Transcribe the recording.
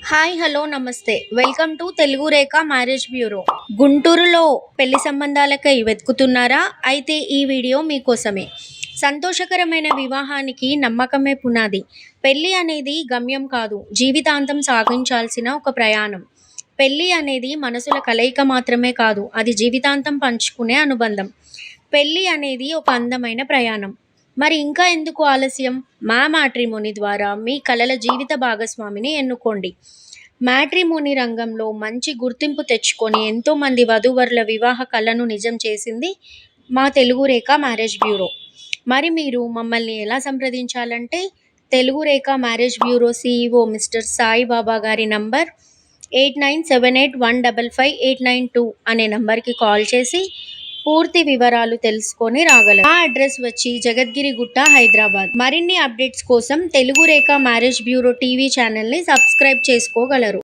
Hi hello నమస్తే welcome to Telugu Rekha marriage bureau. గుంటూరులో పెళ్లి సంబంధాలకై వెతుకుతున్నారా? అయితే ఈ వీడియో మీకోసమే. సంతోషకరమైన వివాహానికి నమ్మకమే పునాది. పెళ్లి అనేది గమ్యం కాదు, జీవితాంతం సాగించాల్సిన ఒక ప్రయాణం. పెళ్లి అనేది మనసుల కలయిక మాత్రమే కాదు, అది జీవితాంతం పంచుకునే అనుబంధం. పెళ్లి అనేది ఒక అందమైన ప్రయాణం. మరి ఇంకా ఎందుకు ఆలస్యం? మా మ్యాట్రిమోనీ ద్వారా మీ కలల జీవిత భాగస్వామిని ఎన్నుకోండి. మ్యాట్రిమోనీ రంగంలో మంచి గుర్తింపు తెచ్చుకొని ఎంతోమంది వధూవరుల వివాహ కలను నిజం చేసింది మా తెలుగు రేఖ మ్యారేజ్ బ్యూరో. మరి మీరు మమ్మల్ని ఎలా సంప్రదించాలంటే, Telugu Rekha marriage bureau CEO mister Sai Baba గారి నంబర్ 8978155892 అనే నంబర్కి కాల్ చేసి పూర్తి వివరాలు తెలుసుకొని రాగలరు. మా అడ్రస్ వచ్చి జగద్గిరి గుట్ట, హైదరాబాద్. మరిన్ని అప్డేట్స్ కోసం Telugu Rekha marriage bureau TV ఛానల్ని సబ్స్క్రైబ్ చేసుకోగలరు.